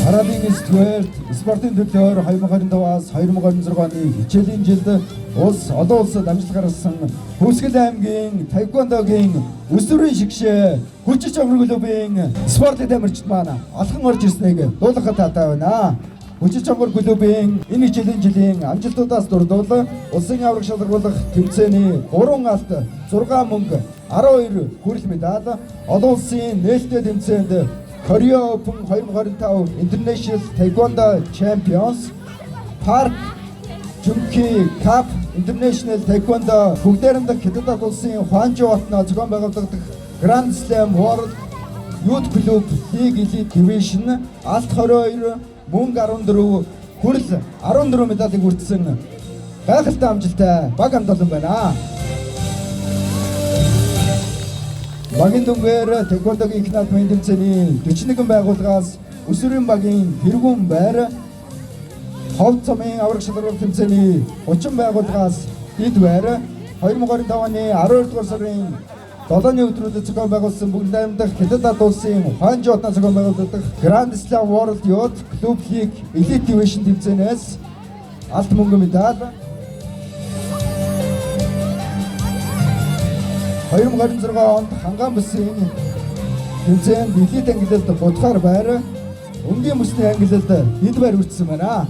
Арабын студент спортын төлөөр 2025-аас 2026 оны хичээлийн жилд олон улсад амжилт гаргасан Хөөсгөл аймгийн таеквондогийн өсвөрийн шигшээ хүчит чанар клубын спортын тамирчид маань алхан орж ирснийг дуулгахад таатай байна. Хүчит чанар клубын энэ жилийн амжилтуудаас дурдвал улсын авраг шалгаруулах тэмцээний 3 алт, 6 мөнгө, 12 хүрэл медаль, олон улсын нээлттэй тэмцээнд Korea Open 2025 International Taekwondo Champions, Park Chungki Cup International Taekwondo бүгдээрээ Хятад улсын Хванчжоу хотноо зохион байгуулагдах Grand Slam World Youth Club League Elite Division алт 22, мөнгө 14, хүрэл 14 медалийг хүртсэн гайхалтай амжилттай баг амтолон байна. Багийн дүнгээр таеквондогийн их наадмын тэмцээний 41 байгууллагаас өсвөрийн багийн тэргүүн байр, ховд цомын авраг шалгаруулах тэмцээний 30 байгууллагаас дэд байр, 2025 оны 12 дугаар сарын 7-ны өдрүүдэд зохион байгуулсан бүгд найрамдах Хятад улсын Хванчжоу хотноо зохион байгуулагдах Grand Slam World Youth Club League Elite Division тэмцээнээс алт мөнгө медаль, 2026 онд хангаан бүсийн тэмцээнд элит ангилалд бодхоор байр, өнгийн бүсний ангилалд дэд байр хүртсэн байна.